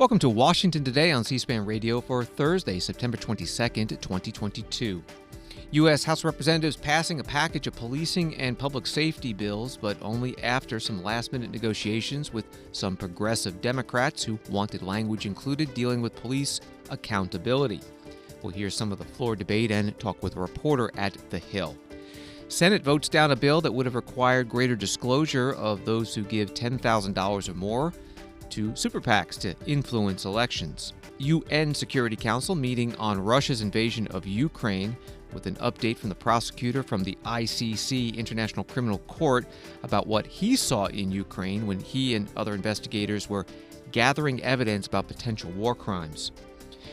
Welcome to Washington Today on C-SPAN Radio for Thursday, September 22nd, 2022. U.S. House of Representatives passing a package of policing and public safety bills, but only after some last-minute negotiations with some progressive Democrats who wanted language included dealing with police accountability. We'll hear some of the floor debate and talk with a reporter at The Hill. Senate votes down a bill that would have required greater disclosure of those who give $10,000 or more to super PACs to influence elections. UN Security Council meeting on Russia's invasion of Ukraine with an update from the prosecutor from the ICC, International Criminal Court, about what he saw in Ukraine when he and other investigators were gathering evidence about potential war crimes.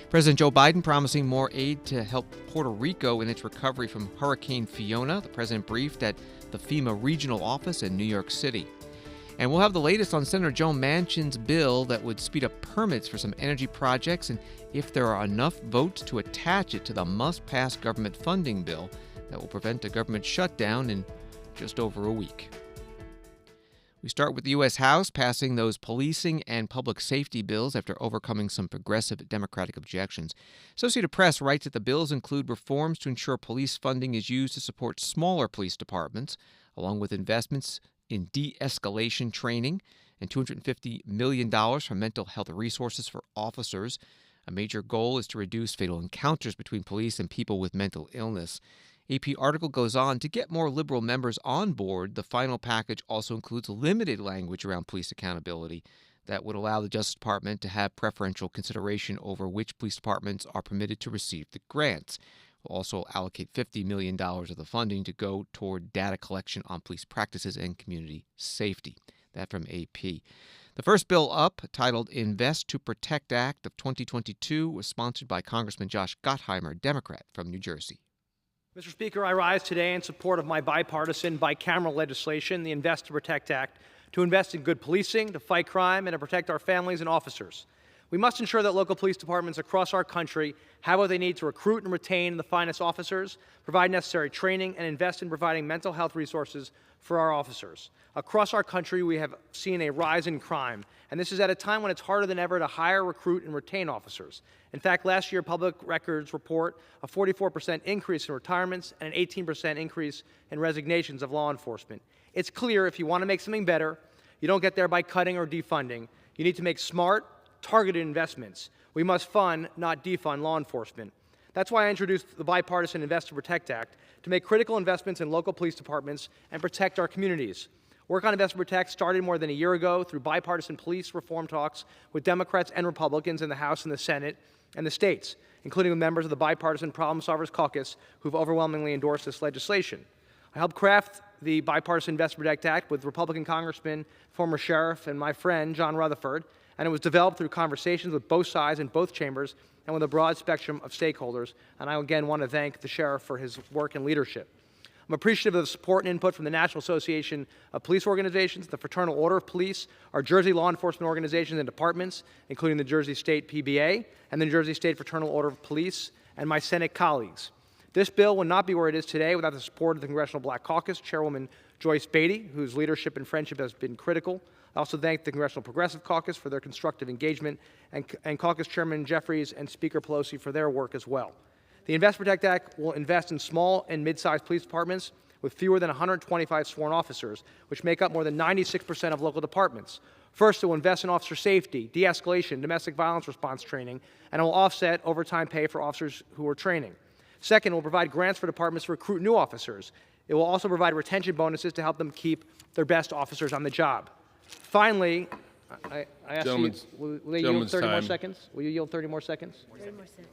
President Joe Biden promising more aid to help Puerto Rico in its recovery from Hurricane Fiona. The president briefed at the FEMA regional office in New York City. And we'll have the latest on Senator Joe Manchin's bill that would speed up permits for some energy projects and if there are enough votes to attach it to the must-pass government funding bill that will prevent a government shutdown in just over a week. We start with the U.S. House passing those policing and public safety bills after overcoming some progressive Democratic objections. Associated Press writes that the bills include reforms to ensure police funding is used to support smaller police departments, along with investments in de-escalation training and $250 million for mental health resources for officers. A major goal is to reduce fatal encounters between police and people with mental illness. AP article goes on to get more liberal members on board. The final package also includes limited language around police accountability that would allow the Justice Department to have preferential consideration over which police departments are permitted to receive the grants. We'll also allocate $50 million of the funding to go toward data collection on police practices and community safety. That from AP. The first bill up, titled Invest to Protect Act of 2022, was sponsored by Congressman Josh Gottheimer, Democrat from New Jersey. Mr. Speaker, I rise today in support of my bipartisan, bicameral legislation, the Invest to Protect Act, to invest in good policing, to fight crime, and to protect our families and officers. We must ensure that local police departments across our country have what they need to recruit and retain the finest officers, provide necessary training, and invest in providing mental health resources for our officers. Across our country, we have seen a rise in crime, and this is at a time when it's harder than ever to hire, recruit, and retain officers. In fact, last year, public records report a 44% increase in retirements and an 18% increase in resignations of law enforcement. It's clear if you want to make something better, you don't get there by cutting or defunding. You need to make smart, targeted investments. We must fund, not defund, law enforcement. That's why I introduced the bipartisan Invest to Protect Act to make critical investments in local police departments and protect our communities. Work on Invest to Protect started more than a year ago through bipartisan police reform talks with Democrats and Republicans in the House and the Senate and the states, including the members of the Bipartisan Problem Solvers Caucus who've overwhelmingly endorsed this legislation. I helped craft the bipartisan Invest to Protect Act with Republican Congressman, former sheriff, and my friend, John Rutherford, and it was developed through conversations with both sides in both chambers and with a broad spectrum of stakeholders. And I again want to thank the sheriff for his work and leadership. I'm appreciative of the support and input from the National Association of Police Organizations, the Fraternal Order of Police, our Jersey law enforcement organizations and departments, including the Jersey State PBA and the Jersey State Fraternal Order of Police, and my Senate colleagues. This bill would not be where it is today without the support of the Congressional Black Caucus, Chairwoman Joyce Beatty, whose leadership and friendship has been critical. I also thank the Congressional Progressive Caucus for their constructive engagement, and Caucus Chairman Jeffries and Speaker Pelosi for their work as well. The Invest Protect Act will invest in small and mid-sized police departments with fewer than 125 sworn officers, which make up more than 96% of local departments. First, it will invest in officer safety, de-escalation, domestic violence response training, and it will offset overtime pay for officers who are training. Second, it will provide grants for departments to recruit new officers. It will also provide retention bonuses to help them keep their best officers on the job. Finally, I ask you, will they yield 30 more seconds? Will you yield 30 more seconds? 30 more seconds.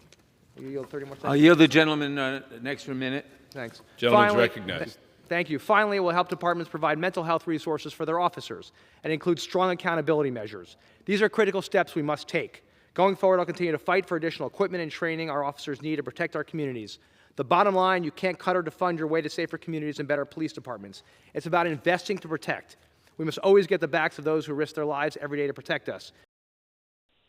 Will you yield 30 more seconds? I'll yield the gentleman next for a minute. Thanks. Gentleman's recognized. Thank you. Finally, it will help departments provide mental health resources for their officers and include strong accountability measures. These are critical steps we must take. Going forward, I'll continue to fight for additional equipment and training our officers need to protect our communities. The bottom line, you can't cut or defund your way to safer communities and better police departments. It's about investing to protect. We must always get the backs of those who risk their lives every day to protect us.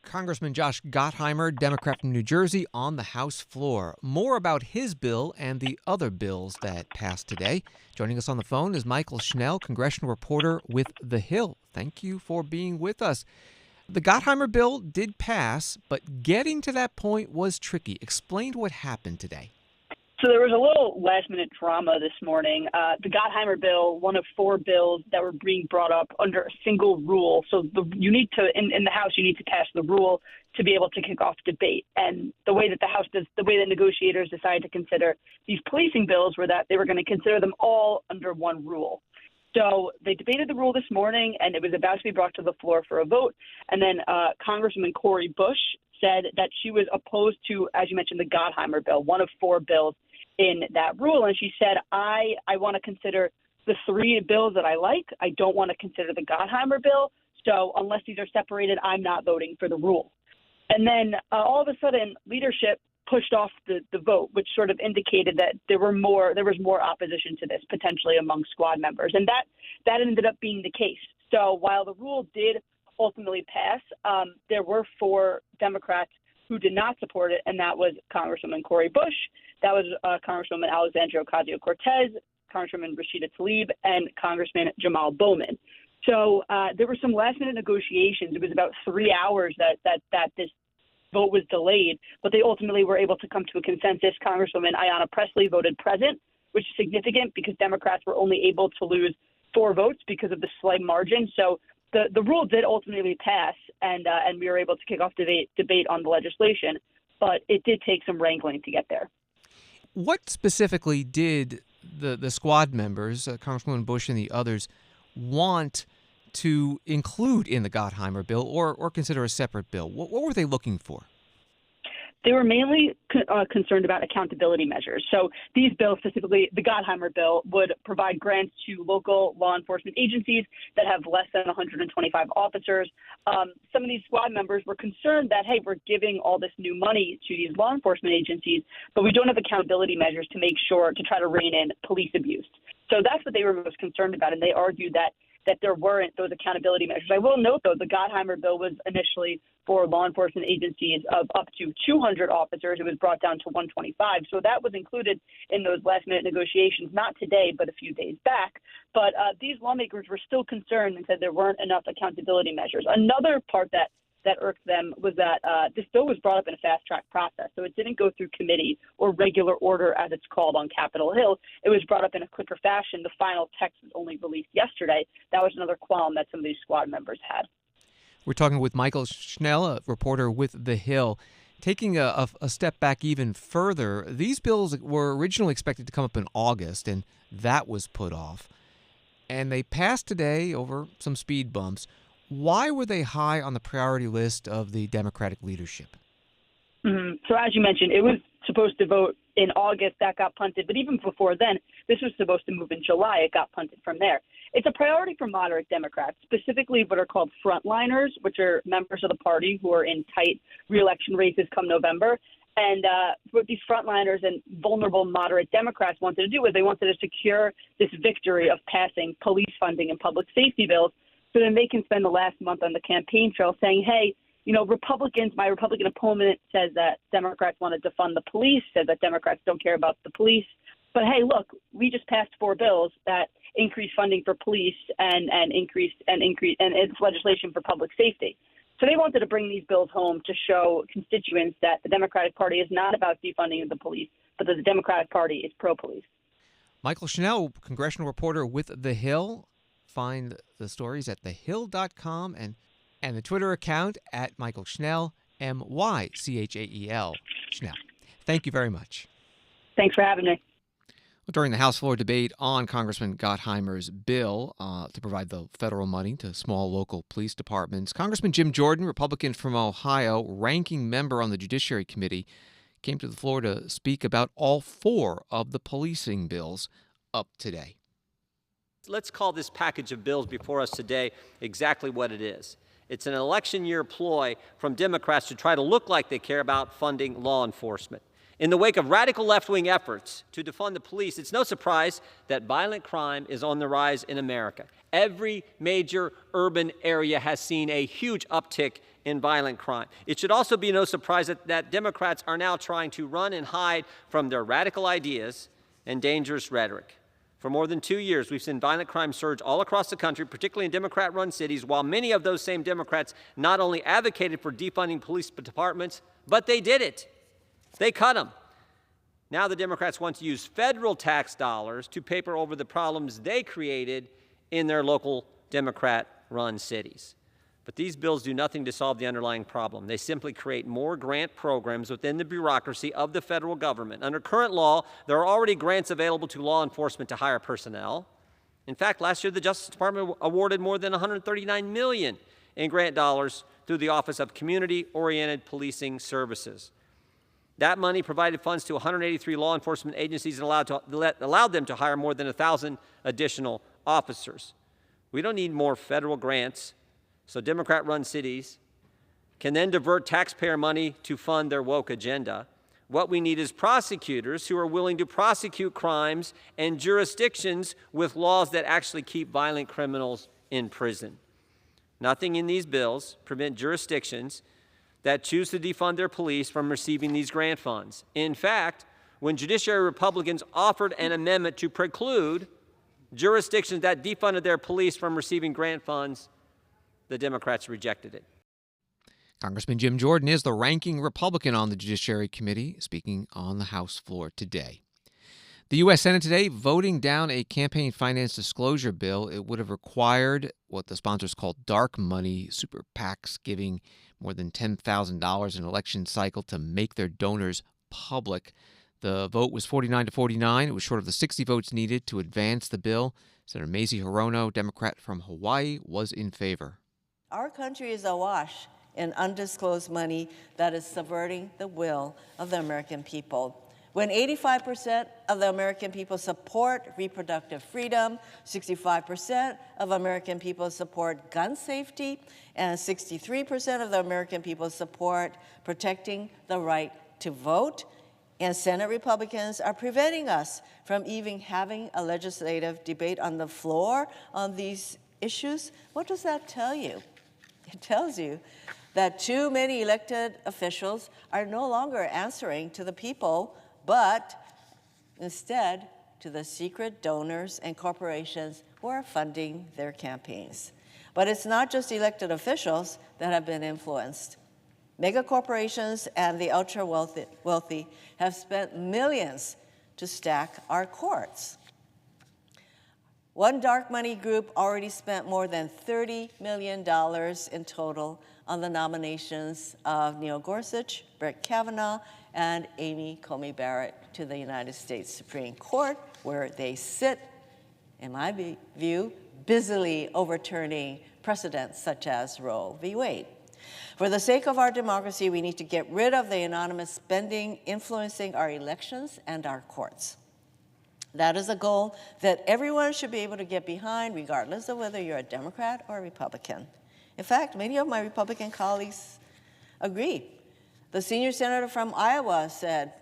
Congressman Josh Gottheimer, Democrat from New Jersey, on the House floor. More about his bill and the other bills that passed today. Joining us on the phone is Mychael Schnell, congressional reporter with The Hill. Thank you for being with us. The Gottheimer bill did pass, but getting to that point was tricky. Explain what happened today. So there was a little last-minute drama this morning. The Gottheimer bill, one of 4 bills that were being brought up under a single rule. So you need to, in the House, you need to pass the rule to be able to kick off debate. And the way that the way that negotiators decided to consider these policing bills were that they were going to consider them all under one rule. So they debated the rule this morning, and it was about to be brought to the floor for a vote. And then Congresswoman Cori Bush said that she was opposed to, as you mentioned, the Gottheimer bill, one of 4 bills in that rule. And she said, I want to consider the 3 bills that I like. I don't want to consider the Gottheimer bill. So unless these are separated, I'm not voting for the rule. And then all of a sudden, leadership pushed off the vote, which sort of indicated that there was more opposition to this potentially among squad members. And that ended up being the case. So while the rule did ultimately pass, there were 4 Democrats who did not support it, and that was Congresswoman Cori Bush, that was Congresswoman Alexandria Ocasio-Cortez, Congresswoman Rashida Tlaib, and Congressman Jamal Bowman. So there were some last-minute negotiations. It was about 3 hours that this vote was delayed, but they ultimately were able to come to a consensus. Congresswoman Ayanna Pressley voted present, which is significant because Democrats were only able to lose 4 votes because of the slight margin. So the rule did ultimately pass, and we were able to kick off debate on the legislation, but it did take some wrangling to get there. What specifically did the squad members, Congresswoman Bush and the others, want to include in the Gottheimer bill or consider a separate bill? What were they looking for? They were mainly concerned about accountability measures. So these bills, specifically the Gottheimer bill, would provide grants to local law enforcement agencies that have less than 125 officers. Some of these squad members were concerned that, hey, we're giving all this new money to these law enforcement agencies, but we don't have accountability measures to make sure to try to rein in police abuse. So that's what they were most concerned about, and they argued that there weren't those accountability measures. I will note, though, the Gottheimer bill was initially for law enforcement agencies of up to 200 officers. It was brought down to 125. So that was included in those last-minute negotiations, not today, but a few days back. But these lawmakers were still concerned and said there weren't enough accountability measures. Another part that irked them was that this bill was brought up in a fast-track process. So it didn't go through committee or regular order, as it's called, on Capitol Hill. It was brought up in a quicker fashion. The final text was only released yesterday. That was another qualm that some of these squad members had. We're talking with Mychael Schnell, a reporter with The Hill. Taking a step back even further, these bills were originally expected to come up in August, and that was put off. And they passed today over some speed bumps. Why were they high on the priority list of the Democratic leadership? Mm-hmm. So as you mentioned, it was supposed to vote in August. That got punted. But even before then, this was supposed to move in July. It got punted from there. It's a priority for moderate Democrats, specifically what are called frontliners, which are members of the party who are in tight reelection races come November. And what these frontliners and vulnerable moderate Democrats wanted to do was they wanted to secure this victory of passing police funding and public safety bills, so then they can spend the last month on the campaign trail saying, hey, you know, my Republican opponent says that Democrats want to defund the police, says that Democrats don't care about the police. But hey, look, we just passed 4 bills that increase funding for police and it's legislation for public safety. So they wanted to bring these bills home to show constituents that the Democratic Party is not about defunding of the police, but that the Democratic Party is pro-police. Mychael Schnell, congressional reporter with The Hill. Find the stories at thehill.com and the Twitter account at Mychael Schnell, Mychael Schnell. Thank you very much. Thanks for having me. During the House floor debate on Congressman Gottheimer's bill to provide the federal money to small local police departments, Congressman Jim Jordan, Republican from Ohio, ranking member on the Judiciary Committee, came to the floor to speak about all 4 of the policing bills up today. Let's call this package of bills before us today exactly what it is. It's an election year ploy from Democrats to try to look like they care about funding law enforcement. In the wake of radical left-wing efforts to defund the police, it's no surprise that violent crime is on the rise in America. Every major urban area has seen a huge uptick in violent crime. It should also be no surprise that Democrats are now trying to run and hide from their radical ideas and dangerous rhetoric. For more than 2 years, we've seen violent crime surge all across the country, particularly in Democrat-run cities, while many of those same Democrats not only advocated for defunding police departments, but they did it. They cut them. Now the Democrats want to use federal tax dollars to paper over the problems they created in their local Democrat-run cities. But these bills do nothing to solve the underlying problem. They simply create more grant programs within the bureaucracy of the federal government. Under current law, there are already grants available to law enforcement to hire personnel. In fact, last year the Justice Department awarded more than $139 million in grant dollars through the Office of Community-Oriented Policing Services. That money provided funds to 183 law enforcement agencies and allowed them to hire more than 1,000 additional officers. We don't need more federal grants so Democrat-run cities can then divert taxpayer money to fund their woke agenda. What we need is prosecutors who are willing to prosecute crimes and jurisdictions with laws that actually keep violent criminals in prison. Nothing in these bills prevent jurisdictions that choose to defund their police from receiving these grant funds. In fact, when Judiciary Republicans offered an amendment to preclude jurisdictions that defunded their police from receiving grant funds, the Democrats rejected it. Congressman Jim Jordan is the ranking Republican on the Judiciary Committee, speaking on the House floor today. The U.S. Senate today voting down a campaign finance disclosure bill. It would have required what the sponsors call dark money, super PACs giving more than $10,000 in an election cycle to make their donors public. The vote was 49 to 49. It was short of the 60 votes needed to advance the bill. Senator Mazie Hirono, Democrat from Hawaii, was in favor. Our country is awash in undisclosed money that is subverting the will of the American people. When 85% of the American people support reproductive freedom, 65% of American people support gun safety, and 63% of the American people support protecting the right to vote, and Senate Republicans are preventing us from even having a legislative debate on the floor on these issues, what does that tell you? It tells you that too many elected officials are no longer answering to the people, but instead to the secret donors and corporations who are funding their campaigns. But it's not just elected officials that have been influenced. Mega corporations and the ultra-wealthy have spent millions to stack our courts. One dark money group already spent more than $30 million in total on the nominations of Neil Gorsuch, Brett Kavanaugh, and Amy Coney Barrett to the United States Supreme Court, where they sit, in my view, busily overturning precedents such as Roe v. Wade. For the sake of our democracy, we need to get rid of the anonymous spending influencing our elections and our courts. That is a goal that everyone should be able to get behind, regardless of whether you're a Democrat or a Republican. In fact, many of my Republican colleagues agree. The senior senator from Iowa said,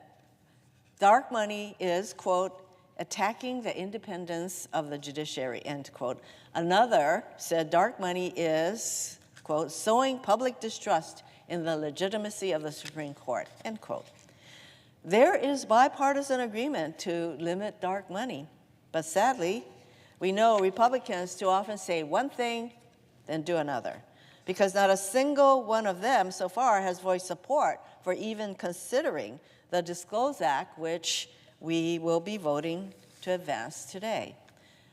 dark money is, quote, attacking the independence of the judiciary, end quote. Another said dark money is, quote, sowing public distrust in the legitimacy of the Supreme Court, end quote. There is bipartisan agreement to limit dark money, but sadly, we know Republicans too often say one thing, then do another, because not a single one of them so far has voiced support for even considering the Disclose Act, which we will be voting to advance today,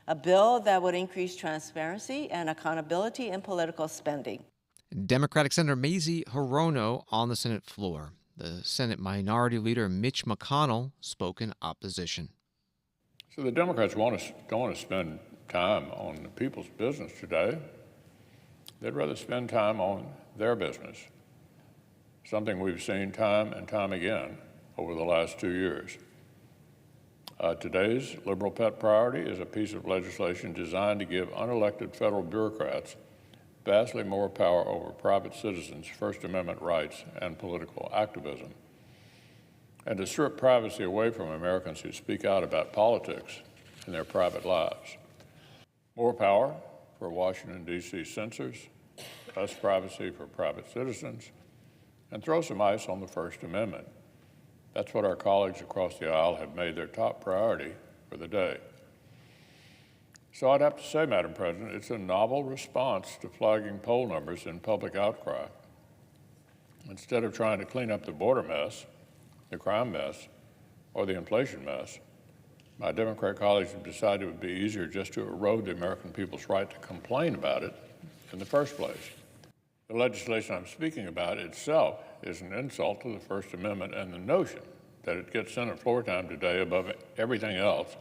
a bill that would increase transparency and accountability in political spending. Democratic Senator Mazie Hirono on the Senate floor. The Senate Minority Leader Mitch McConnell spoke in opposition. So the Democrats don't want to spend time on the people's business today. They'd rather spend time on their business, something we've seen time and time again over the last 2 years. Today's liberal pet priority is a piece of legislation designed to give unelected federal bureaucrats vastly more power over private citizens' First Amendment rights and political activism, and to strip privacy away from Americans who speak out about politics in their private lives. More power for Washington, D.C. censors, less privacy for private citizens, and throw some ice on the First Amendment. That's what our colleagues across the aisle have made their top priority for the day. So I'd have to say, Madam President, it's a novel response to flagging poll numbers in public outcry. Instead of trying to clean up the border mess, the crime mess, or the inflation mess, my Democrat colleagues have decided it would be easier just to erode the American people's right to complain about it in the first place. The legislation I'm speaking about itself is an insult to the First Amendment, and the notion that it gets Senate floor time today above everything else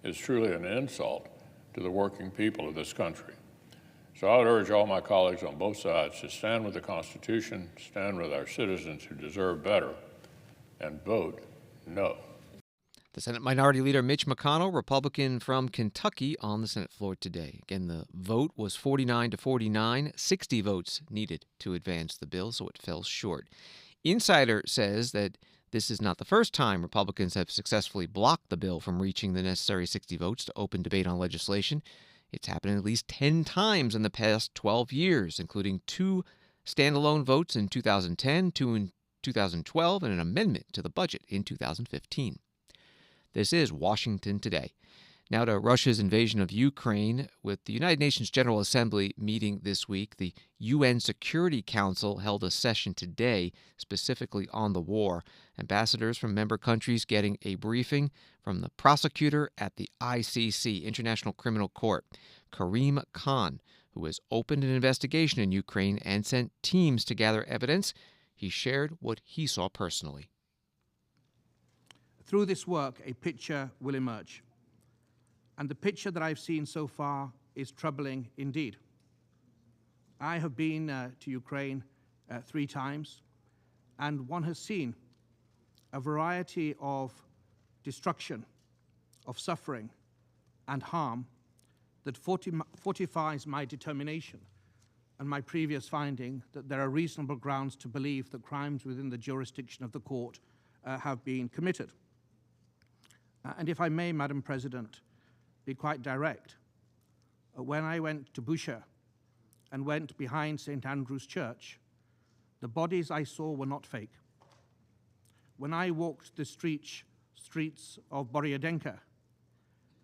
is truly an insult to the working people of this country. So I would urge all my colleagues on both sides to stand with the Constitution, stand with our citizens who deserve better, and vote no. The Senate Minority Leader Mitch McConnell, Republican from Kentucky, on the Senate floor today. Again, the vote was 49 to 49, 60 votes needed to advance the bill, so it fell short. Insider says that this is not the first time Republicans have successfully blocked the bill from reaching the necessary 60 votes to open debate on legislation. It's happened at least 10 times in the past 12 years, including 2 standalone votes in 2010, 2 in 2012, and an amendment to the budget in 2015. This is Washington Today. Now to Russia's invasion of Ukraine. With the United Nations General Assembly meeting this week, the UN Security Council held a session today specifically on the war. Ambassadors from member countries getting a briefing from the prosecutor at the ICC, International Criminal Court, Karim Khan, who has opened an investigation in Ukraine and sent teams to gather evidence. He shared what he saw personally. Through this work, a picture will emerge. And the picture that I've seen so far is troubling indeed. I have been to Ukraine 3 times, and one has seen a variety of destruction, of suffering, and harm that fortifies my determination and my previous finding that there are reasonable grounds to believe that crimes within the jurisdiction of the court have been committed. And if I may, Madam President, be quite direct. When I went to Bucha and went behind St. Andrew's Church, the bodies I saw were not fake. When I walked the streets of Boryadenka,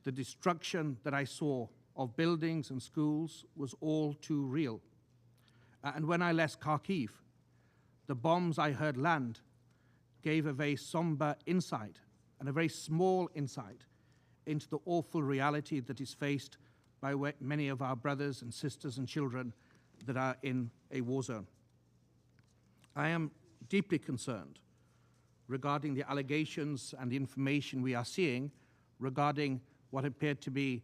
the destruction that I saw of buildings and schools was all too real. And when I left Kharkiv, the bombs I heard land gave a very somber insight and a very small insight into the awful reality that is faced by many of our brothers and sisters and children that are in a war zone. I am deeply concerned regarding the allegations and the information we are seeing regarding what appeared to be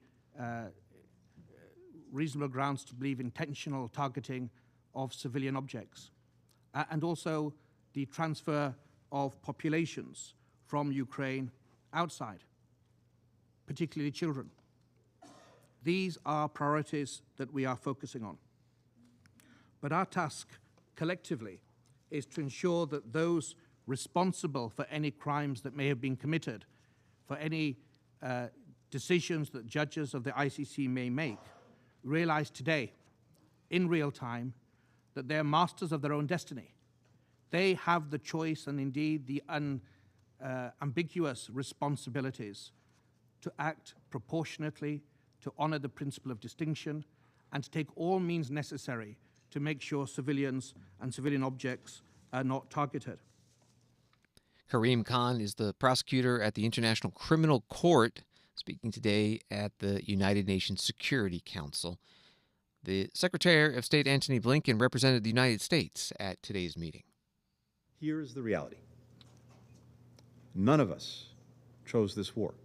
reasonable grounds to believe intentional targeting of civilian objects, and also the transfer of populations from Ukraine outside, particularly children. These are priorities that we are focusing on. But our task collectively is to ensure that those responsible for any crimes that may have been committed, for any decisions that judges of the ICC may make, realize today, in real time, that they're masters of their own destiny. They have the choice and indeed the ambiguous responsibilities to act proportionately, to honor the principle of distinction, and to take all means necessary to make sure civilians and civilian objects are not targeted. Karim Khan is the prosecutor at the International Criminal Court, speaking today at the United Nations Security Council. The Secretary of State Antony Blinken represented the United States at today's meeting. Here's the reality. None of us chose this war.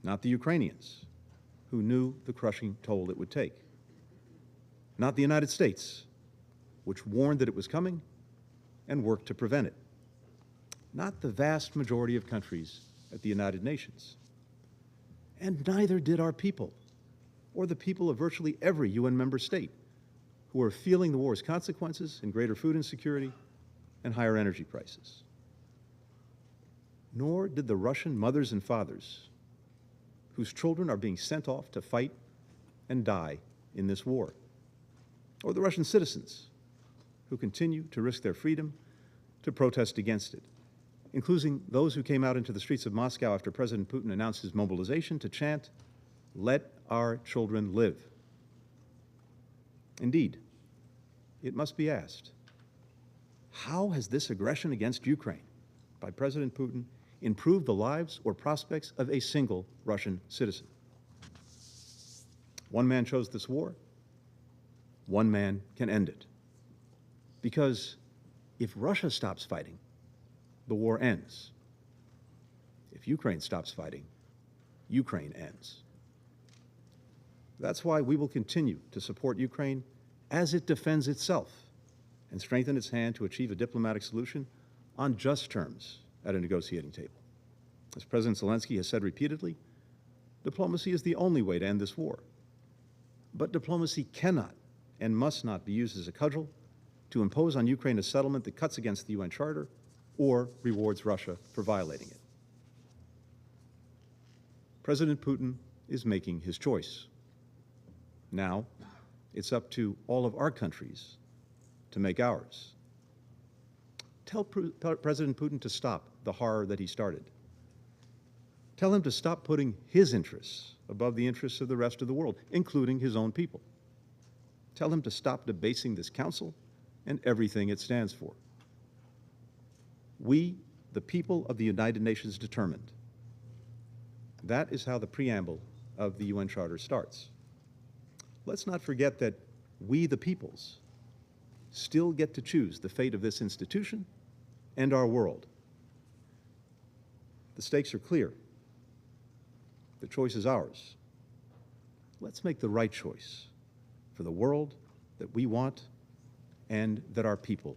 Not the Ukrainians, who knew the crushing toll it would take. Not the United States, which warned that it was coming and worked to prevent it. Not the vast majority of countries at the United Nations. And neither did our people, or the people of virtually every UN member state, who are feeling the war's consequences in greater food insecurity and higher energy prices. Nor did the Russian mothers and fathers, whose children are being sent off to fight and die in this war, or the Russian citizens who continue to risk their freedom to protest against it, including those who came out into the streets of Moscow after President Putin announced his mobilization to chant, Let our children live. Indeed, it must be asked, how has this aggression against Ukraine by President Putin improved the lives or prospects of a single Russian citizen? One man chose this war. One man can end it. Because if Russia stops fighting, the war ends. If Ukraine stops fighting, Ukraine ends. That's why we will continue to support Ukraine as it defends itself and strengthen its hand to achieve a diplomatic solution on just terms at a negotiating table. As President Zelensky has said repeatedly, diplomacy is the only way to end this war. But diplomacy cannot and must not be used as a cudgel to impose on Ukraine a settlement that cuts against the UN Charter or rewards Russia for violating it. President Putin is making his choice. Now, it's up to all of our countries to make ours. Tell President Putin to stop the horror that he started. Tell him to stop putting his interests above the interests of the rest of the world, including his own people. Tell him to stop debasing this council and everything it stands for. We, the people of the United Nations, determined. That is how the preamble of the UN Charter starts. Let's not forget that we, the peoples, still get to choose the fate of this institution and our world. The stakes are clear. The choice is ours. Let's make the right choice for the world that we want and that our people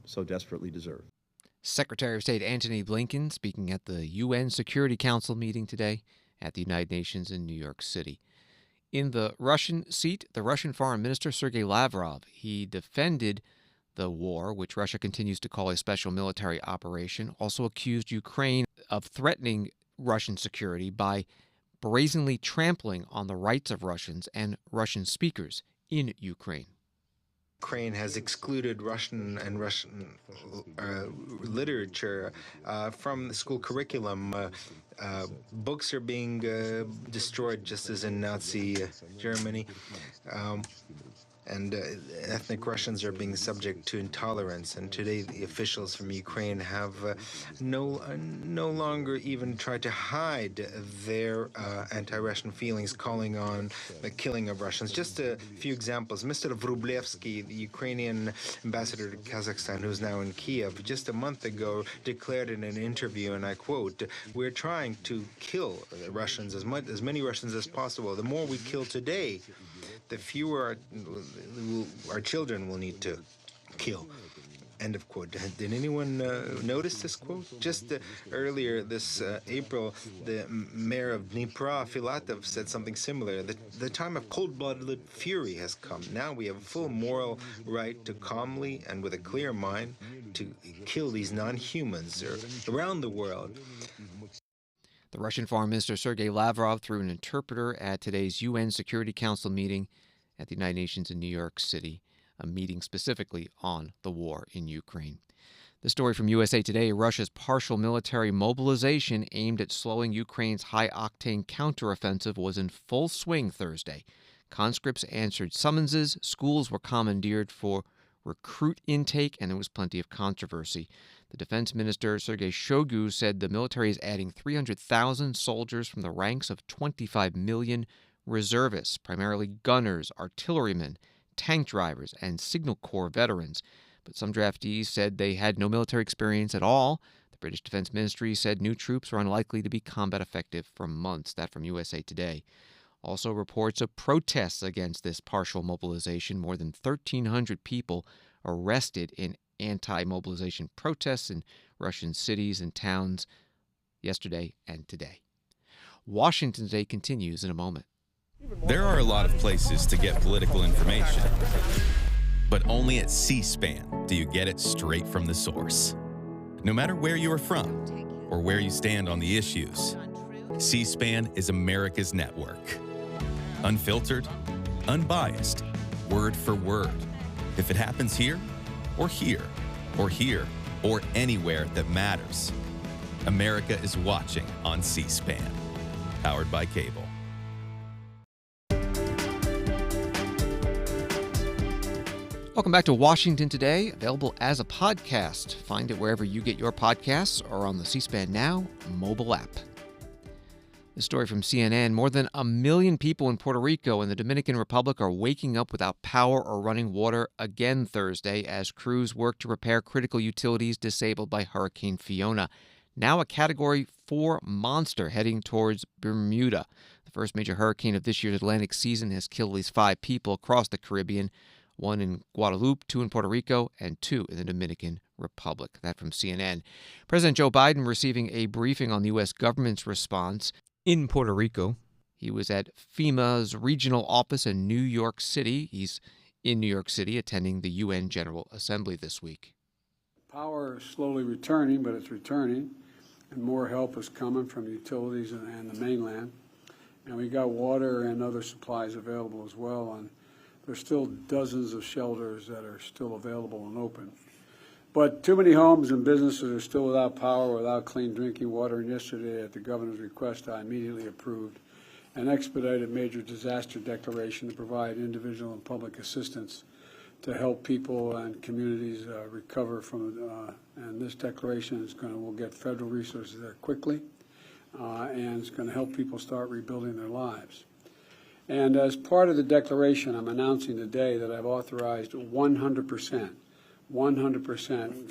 so desperately deserve. Secretary of State Antony Blinken speaking at the UN Security Council meeting today at the United Nations in New York City. In the Russian seat, the Russian Foreign Minister Sergei Lavrov, he defended the war, which Russia continues to call a special military operation, also accused Ukraine of threatening Russian security by brazenly trampling on the rights of Russians and Russian speakers in Ukraine. Ukraine has excluded Russian and Russian literature from the school curriculum. Books are being destroyed just as in Nazi Germany. And ethnic Russians are being subject to intolerance. And today the officials from Ukraine have no longer even tried to hide their anti-Russian feelings, calling on the killing of Russians. Just a few examples. Mr. Vrublevsky, the Ukrainian ambassador to Kazakhstan, who's now in Kiev, just a month ago declared in an interview, and I quote, "We're trying to kill Russians, as many Russians as possible. The more we kill today, the fewer our children will need to kill." End of quote. Did anyone notice this quote? Just earlier this April, the mayor of Dnipro, Filatov, said something similar. The time of cold-blooded fury has come. Now we have a full moral right to calmly and with a clear mind to kill these non-humans around the world. The Russian Foreign Minister Sergei Lavrov through an interpreter at today's UN Security Council meeting at the United Nations in New York City, a meeting specifically on the war in Ukraine. The story from USA Today, Russia's partial military mobilization aimed at slowing Ukraine's high-octane counteroffensive was in full swing Thursday. Conscripts answered summonses, schools were commandeered for recruit intake, and there was plenty of controversy. The defense minister, Sergei Shoigu, said the military is adding 300,000 soldiers from the ranks of 25 million reservists, primarily gunners, artillerymen, tank drivers, and Signal Corps veterans. But some draftees said they had no military experience at all. The British Defense Ministry said new troops are unlikely to be combat effective for months. That from USA Today. Also reports of protests against this partial mobilization. More than 1,300 people arrested in anti-mobilization protests in Russian cities and towns yesterday and today. Washington Today continues in a moment. There are a lot of places to get political information, but only at C-SPAN do you get it straight from the source. No matter where you are from or where you stand on the issues, C-SPAN is America's network. Unfiltered, unbiased, word for word. If it happens here, or here, or here, or anywhere that matters, America is watching on C-SPAN, powered by cable. Welcome back to Washington Today, available as a podcast. Find it wherever you get your podcasts or on the C-SPAN Now mobile app. The story from CNN, more than 1 million people in Puerto Rico and the Dominican Republic are waking up without power or running water again Thursday as crews work to repair critical utilities disabled by Hurricane Fiona. Now a Category 4 monster heading towards Bermuda. The first major hurricane of this year's Atlantic season has killed at least 5 people across the Caribbean, 1 in Guadeloupe, 2 in Puerto Rico, and 2 in the Dominican Republic. That from CNN. President Joe Biden receiving a briefing on the U.S. government's response in Puerto Rico. He was at FEMA's regional office in New York City. He's in New York City attending the UN General Assembly this week. Power is slowly returning, but it's returning, and more help is coming from utilities and the mainland. And we got water and other supplies available as well, and there's still dozens of shelters that are still available and open. But too many homes and businesses are still without power, without clean drinking water, and yesterday at the governor's request, I immediately approved an expedited major disaster declaration to provide individual and public assistance to help people and communities recover from and this declaration will get federal resources there quickly, and it's going to help people start rebuilding their lives. And as part of the declaration, I'm announcing today that I've authorized 100%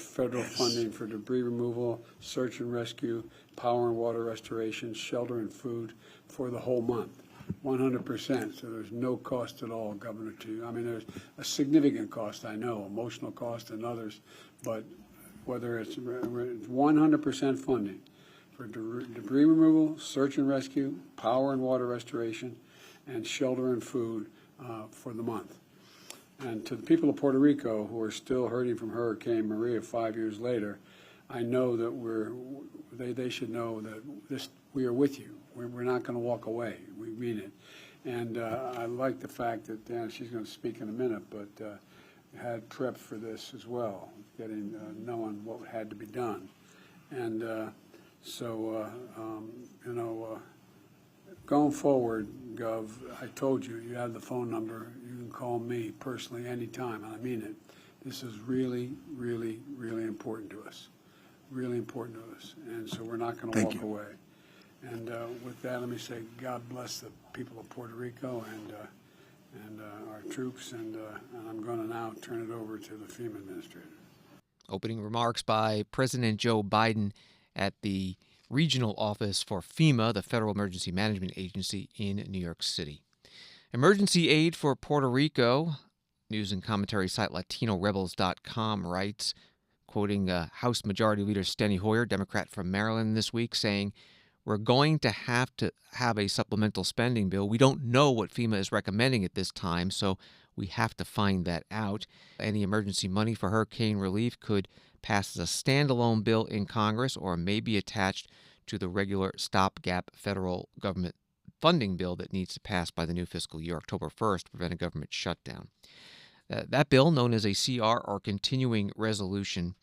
federal funding for debris removal, search and rescue, power and water restoration, shelter and food for the whole month. 100%, so there's no cost at all, Governor, to you. I mean, there's a significant cost, I know, emotional cost and others, but whether it's 100% funding for debris removal, search and rescue, power and water restoration, and shelter and food for the month. And to the people of Puerto Rico who are still hurting from Hurricane Maria 5 years later, I know that they should know that we are with you. We're not going to walk away. We mean it. And I like the fact that she's going to speak in a minute, but had prep for this as well, knowing what had to be done. And going forward, Gov, I told you, you have the phone number. You can call me personally anytime, and I mean it. This is really, really, really important to us. Really important to us. And so we're not going to walk away. And with that, let me say God bless the people of Puerto Rico and our troops. And I'm going to now turn it over to the FEMA administrator. Opening remarks by President Joe Biden at the regional office for FEMA, the Federal Emergency Management Agency in New York City. Emergency aid for Puerto Rico. News and commentary site LatinoRebels.com writes, quoting House Majority Leader Steny Hoyer, Democrat from Maryland, this week, saying, "We're going to have a supplemental spending bill. We don't know what FEMA is recommending at this time, so we have to find that out. Any emergency money for hurricane relief could pass as a standalone bill in Congress or may be attached to the regular stopgap federal government funding bill that needs to pass by the new fiscal year, October 1st, to prevent a government shutdown." That bill, known as a CR or continuing resolution,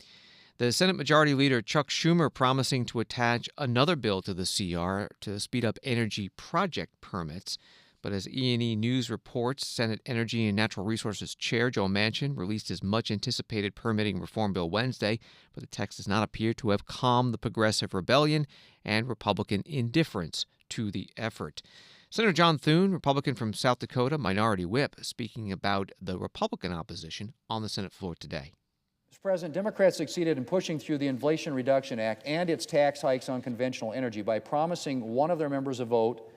the Senate Majority Leader Chuck Schumer promising to attach another bill to the CR to speed up energy project permits. But as E&E News reports, Senate Energy and Natural Resources Chair Joe Manchin released his much-anticipated permitting reform bill Wednesday, but the text does not appear to have calmed the progressive rebellion and Republican indifference to the effort. Senator John Thune, Republican from South Dakota, Minority Whip, speaking about the Republican opposition on the Senate floor today. Mr. President, Democrats succeeded in pushing through the Inflation Reduction Act and its tax hikes on conventional energy by promising one of their members a vote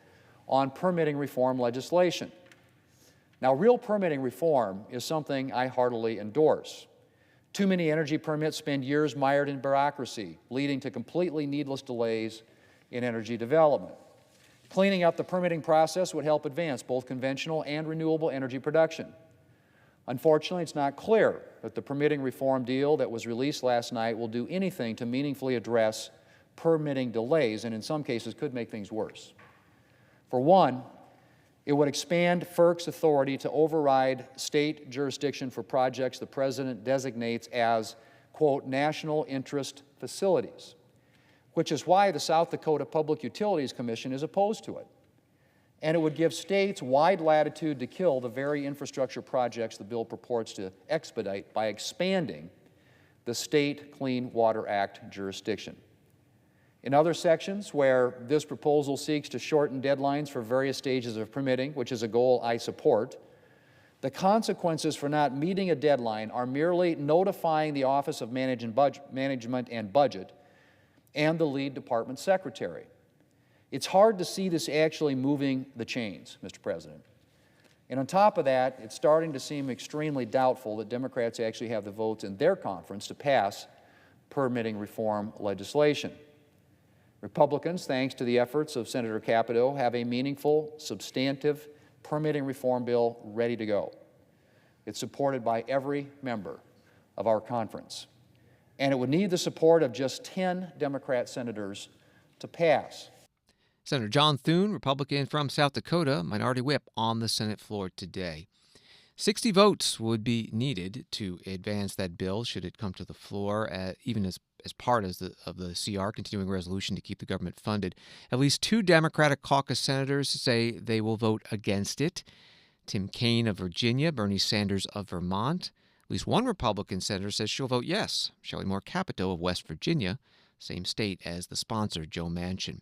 on permitting reform legislation. Now, real permitting reform is something I heartily endorse. Too many energy permits spend years mired in bureaucracy, leading to completely needless delays in energy development. Cleaning up the permitting process would help advance both conventional and renewable energy production. Unfortunately, it's not clear that the permitting reform deal that was released last night will do anything to meaningfully address permitting delays, and in some cases could make things worse. For one, it would expand FERC's authority to override state jurisdiction for projects the President designates as, quote, national interest facilities, which is why the South Dakota Public Utilities Commission is opposed to it. and it would give states wide latitude to kill the very infrastructure projects the bill purports to expedite by expanding the State Clean Water Act jurisdiction. In other sections where this proposal seeks to shorten deadlines for various stages of permitting, which is a goal I support, the consequences for not meeting a deadline are merely notifying the Office of Management and Budget and the lead department secretary. It's hard to see this actually moving the chains, Mr. President. And on top of that, it's starting to seem extremely doubtful that Democrats actually have the votes in their conference to pass permitting reform legislation. Republicans, thanks to the efforts of Senator Capito, have a meaningful, substantive permitting reform bill ready to go. It's supported by every member of our conference. And it would need the support of just 10 Democrat senators to pass. Senator John Thune, Republican from South Dakota, minority whip on the Senate floor today. 60 votes would be needed to advance that bill should it come to the floor, even as part of the CR, continuing resolution to keep the government funded. At least 2 Democratic caucus senators say they will vote against it. Tim Kaine of Virginia, Bernie Sanders of Vermont. At least 1 Republican senator says she'll vote yes. Shelley Moore Capito of West Virginia, same state as the sponsor, Joe Manchin.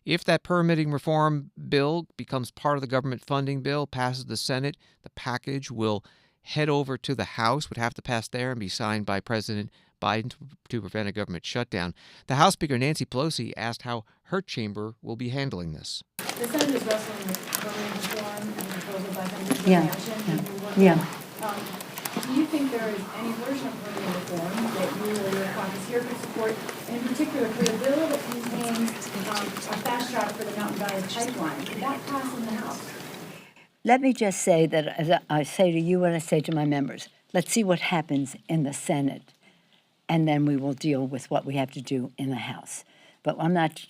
If that permitting reform bill becomes part of the government funding bill, passes the Senate, the package will head over to the House, would have to pass there and be signed by President Biden to prevent a government shutdown. The House Speaker Nancy Pelosi asked how her chamber will be handling this. The Senate is wrestling with permitting reform and the proposal by Senator Manchin. Yeah. Do you think there is any version of permitting reform that you or your caucus here could support? And in particular, for the bill that contains a fast track for the Mountain Valley Pipeline, could that pass in the House? Let me just say that, as I say to you and I say to my members, let's see what happens in the Senate, and then we will deal with what we have to do in the House. But I'm not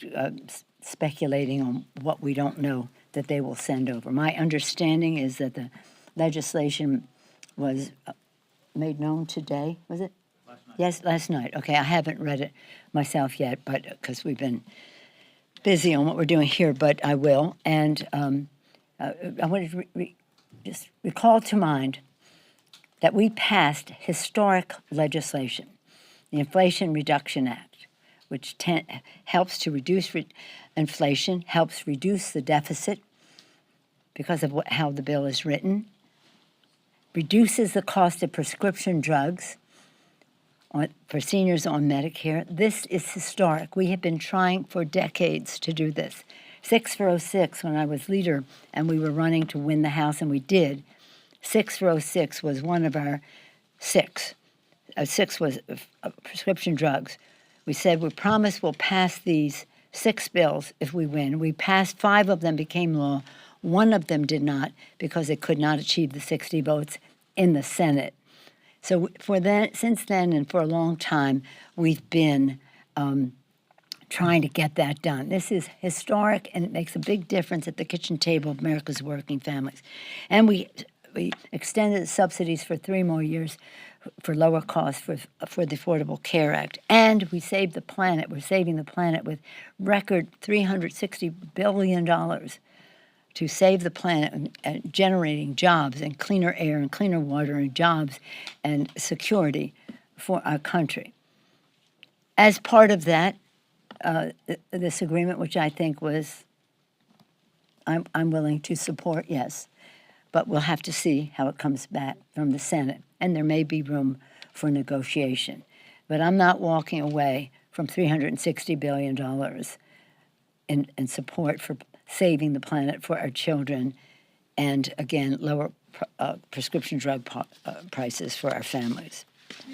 speculating on what we don't know that they will send over. My understanding is that the legislation was made known today, was it? Last night. Yes, last night. Okay, I haven't read it myself yet, but because we've been busy on what we're doing here, but I will. And I wanted to just recall to mind that we passed historic legislation, the Inflation Reduction Act, which helps to reduce inflation, helps reduce the deficit because of how the bill is written, reduces the cost of prescription drugs for seniors on Medicare. This is historic. We have been trying for decades to do this. 6 for 06, when I was leader and we were running to win the House, and we did, 6 for 06 was one of our 6. 6 was prescription drugs. We said, we promise we'll pass these 6 bills if we win. We passed 5 of them, became law. 1 of them did not because it could not achieve the 60 votes in the Senate. So since then and for a long time, we've been trying to get that done. This is historic, and it makes a big difference at the kitchen table of America's working families. And we extended the subsidies for 3 more years for lower costs for the Affordable Care Act. And we saved the planet. We're saving the planet with record $360 billion to save the planet and generating jobs and cleaner air and cleaner water and jobs and security for our country. As part of that, this agreement, which I think was, I'm willing to support, yes, but we'll have to see how it comes back from the Senate, and there may be room for negotiation. But I'm not walking away from $360 billion in support for saving the planet for our children and, again, lower prescription drug prices for our families.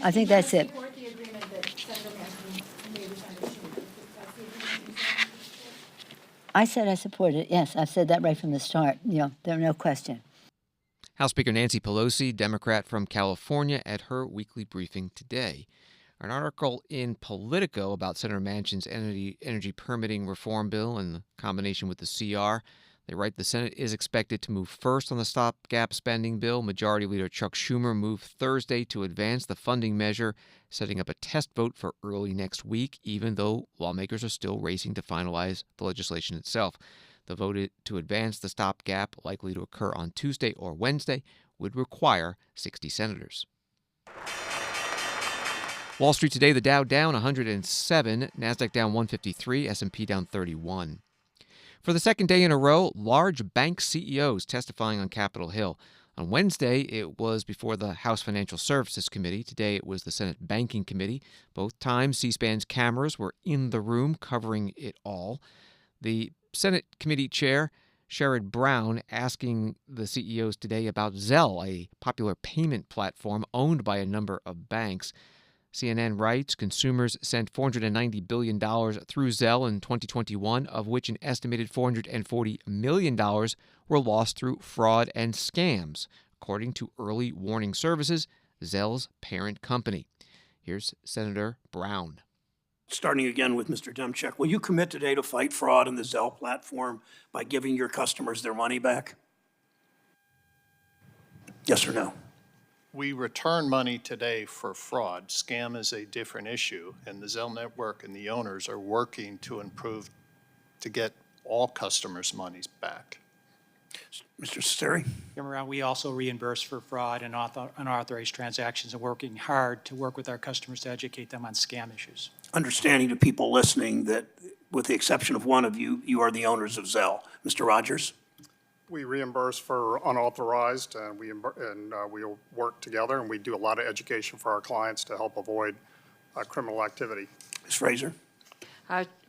I think that's it. Support the agreement that Senator Manchin made with Senator Schumer. That's the agreement you said? I said I support it, yes. I've said that right from the start. There's no question. House Speaker Nancy Pelosi, Democrat from California, at her weekly briefing today. An article in Politico about Senator Manchin's energy permitting reform bill in combination with the CR. They write the Senate is expected to move first on the stopgap spending bill. Majority Leader Chuck Schumer moved Thursday to advance the funding measure, setting up a test vote for early next week, even though lawmakers are still racing to finalize the legislation itself. The vote to advance the stopgap, likely to occur on Tuesday or Wednesday, would require 60 senators. Wall Street today, the Dow down 107, NASDAQ down 153, S&P down 31. For the second day in a row, large bank CEOs testifying on Capitol Hill. On Wednesday, it was before the House Financial Services Committee. Today, it was the Senate Banking Committee. Both times, C-SPAN's cameras were in the room covering it all. The Senate Committee Chair, Sherrod Brown, asking the CEOs today about Zelle, a popular payment platform owned by a number of banks. CNN writes consumers sent $490 billion through Zelle in 2021, of which an estimated $440 million were lost through fraud and scams, according to Early Warning Services, Zelle's parent company. Here's Senator Brown. Starting again with Mr. Demchuk, will you commit today to fight fraud in the Zelle platform by giving your customers their money back? Yes or no? We return money today for fraud. Scam is a different issue, and the Zelle network and the owners are working to improve to get all customers' monies back. Mr. Cestari? We also reimburse for fraud and unauthorized transactions and working hard to work with our customers to educate them on scam issues. Understanding to people listening that with the exception of one of you, you are the owners of Zelle. Mr. Rogers? We reimburse for unauthorized, and we'll work together, and we do a lot of education for our clients to help avoid criminal activity. Ms. Fraser?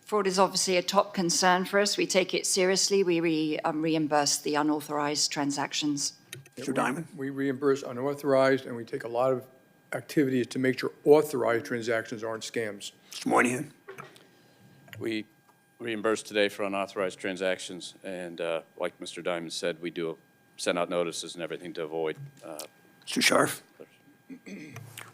Fraud is obviously a top concern for us. We take it seriously. We reimburse the unauthorized transactions. Mr. Diamond? We reimburse unauthorized, and we take a lot of activities to make sure authorized transactions aren't scams. Mr. Moynihan? We reimburse today for unauthorized transactions, and like Mr. Diamond said, we do send out notices and everything to avoid. Mr. Scharf?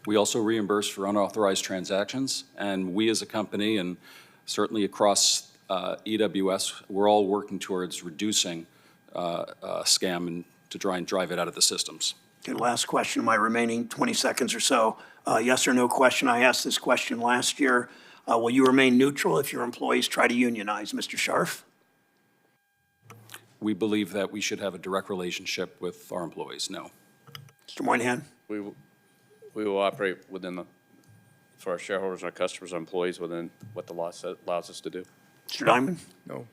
We also reimburse for unauthorized transactions, and we as a company, and certainly across EWS, we're all working towards reducing scam and to try and drive it out of the systems. Okay, last question in my remaining 20 seconds or so. Yes or no question. I asked this question last year. Will you remain neutral if your employees try to unionize? Mr. Scharf? We believe that we should have a direct relationship with our employees, no. Mr. Moynihan? We will operate for our shareholders, our customers, our employees within what the law allows us to do. Mr. Diamond? No.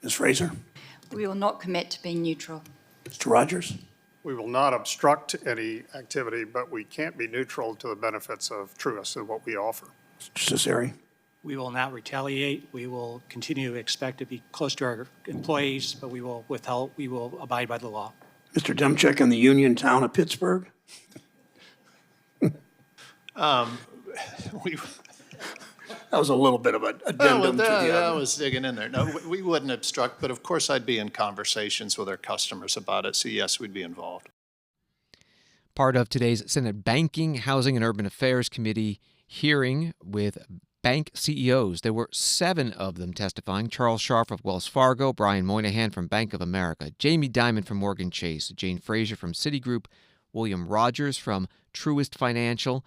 Ms. Fraser? We will not commit to being neutral. Mr. Rogers? We will not obstruct any activity, but we can't be neutral to the benefits of truest and what we offer. Mr. Cesari? We will not retaliate. We will continue to expect to be close to our employees, but we will abide by the law. Mr. Demchuk in the Union town of Pittsburgh? That was a little bit of an addendum to the other. That was digging in there. No, we wouldn't obstruct, but of course I'd be in conversations with our customers about it, so yes, we'd be involved. Part of today's Senate Banking, Housing, and Urban Affairs Committee hearing with bank CEOs. There were 7 of them testifying. Charles Scharf of Wells Fargo, Brian Moynihan from Bank of America, Jamie Dimon from Morgan Chase, Jane Fraser from Citigroup, William Rogers from Truist Financial,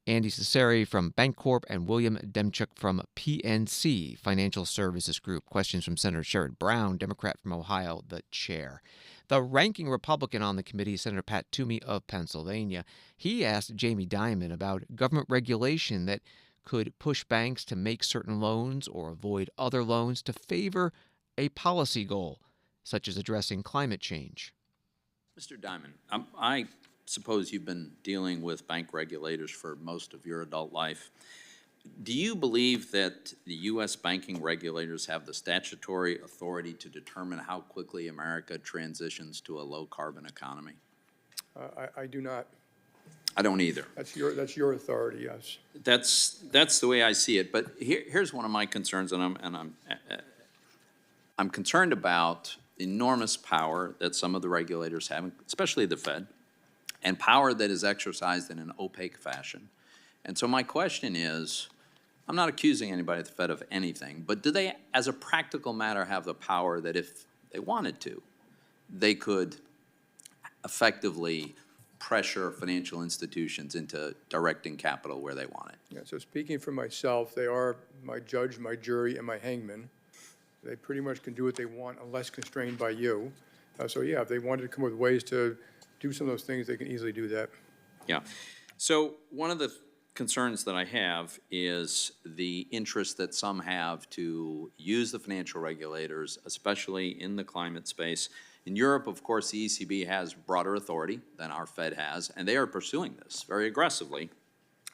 Andy Cesari from Bancorp, and William Demchuk from PNC, Financial Services Group. Questions from Senator Sherrod Brown, Democrat from Ohio, the chair. The ranking Republican on the committee, Senator Pat Toomey of Pennsylvania, he asked Jamie Dimon about government regulation that could push banks to make certain loans or avoid other loans to favor a policy goal, such as addressing climate change. Mr. Dimon, I suppose you've been dealing with bank regulators for most of your adult life. Do you believe that the U.S. banking regulators have the statutory authority to determine how quickly America transitions to a low-carbon economy? I do not. I don't either. That's your authority, yes. That's the way I see it. But here's one of my concerns, and I'm concerned about enormous power that some of the regulators have, especially the Fed, and power that is exercised in an opaque fashion. And so my question is, I'm not accusing anybody at the Fed of anything, but do they, as a practical matter, have the power that if they wanted to, they could effectively pressure financial institutions into directing capital where they want it? Yeah, so speaking for myself, they are my judge, my jury, and my hangman. They pretty much can do what they want unless constrained by you. So yeah, if they wanted to come up with ways to do some of those things, they can easily do that. Yeah. So one of the concerns that I have is the interest that some have to use the financial regulators, especially in the climate space. In Europe, of course, the ECB has broader authority than our Fed has, and they are pursuing this very aggressively.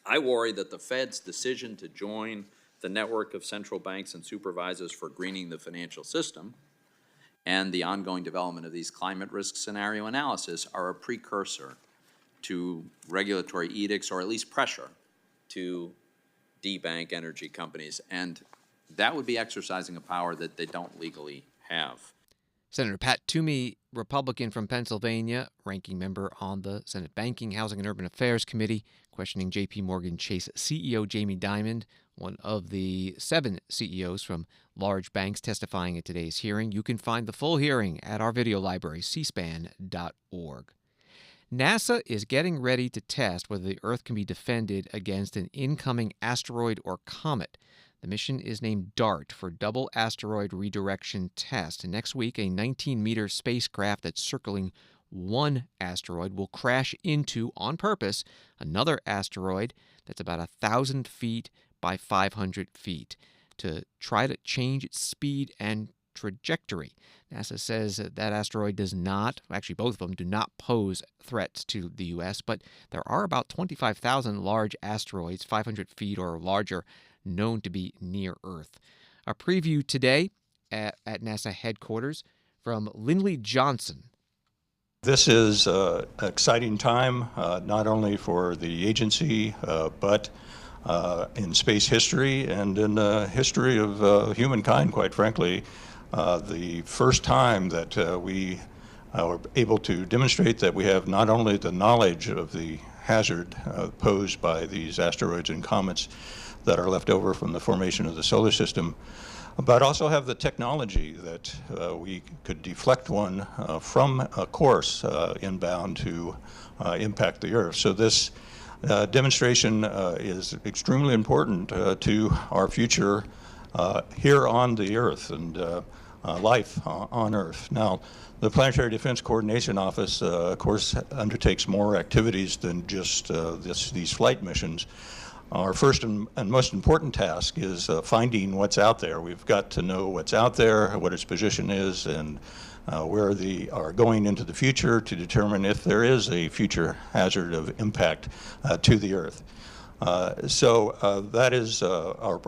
I worry that the Fed's decision to join the network of central banks and supervisors for greening the financial system and the ongoing development of these climate risk scenario analysis are a precursor to regulatory edicts, or at least pressure to debank energy companies. And that would be exercising a power that they don't legally have. Senator Pat Toomey, Republican from Pennsylvania, ranking member on the Senate Banking, Housing, and Urban Affairs Committee, questioning J.P. Morgan Chase CEO Jamie Dimon, one of the 7 CEOs from large banks testifying at today's hearing. You can find the full hearing at our video library, cspan.org. NASA is getting ready to test whether the Earth can be defended against an incoming asteroid or comet. The mission is named DART for Double Asteroid Redirection Test. And next week, a 19-meter spacecraft that's circling one asteroid will crash into, on purpose, another asteroid that's about 1,000 feet by 500 feet to try to change its speed and trajectory. NASA says that asteroid does not, actually both of them, do not pose threats to the U.S., but there are about 25,000 large asteroids, 500 feet or larger, known to be near Earth. A preview today at NASA headquarters from Lindley Johnson. This is an exciting time, not only for the agency, but in space history and in the history of humankind, quite frankly. The first time that we were able to demonstrate that we have not only the knowledge of the hazard posed by these asteroids and comets that are left over from the formation of the solar system, but also have the technology that we could deflect one from a course inbound to impact the Earth. So this demonstration is extremely important to our future here on the Earth and life on Earth. Now, the Planetary Defense Coordination Office, of course, undertakes more activities than just these flight missions. Our first and most important task is finding what's out there. We've got to know what's out there, what its position is, and where they are going into the future to determine if there is a future hazard of impact to the Earth. So that is our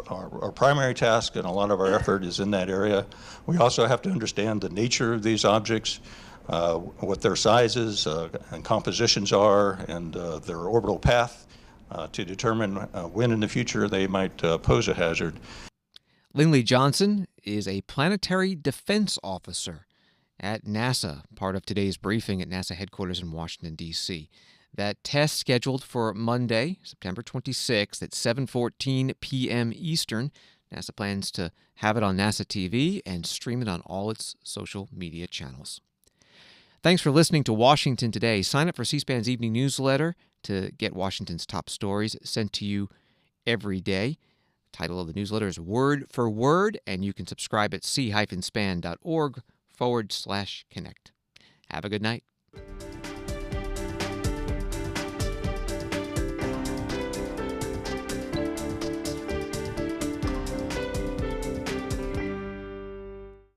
primary task, and a lot of our effort is in that area. We also have to understand the nature of these objects, what their sizes and compositions are, and their orbital path to determine when in the future they might pose a hazard. Lindley Johnson is a planetary defense officer at NASA, part of today's briefing at NASA headquarters in Washington, D.C. That test scheduled for Monday, September 26th at 7:14 p.m. Eastern. NASA plans to have it on NASA TV and stream it on all its social media channels. Thanks for listening to Washington Today. Sign up for C-SPAN's evening newsletter to get Washington's top stories sent to you every day. The title of the newsletter is Word for Word, and you can subscribe at c-span.org/connect. Have a good night.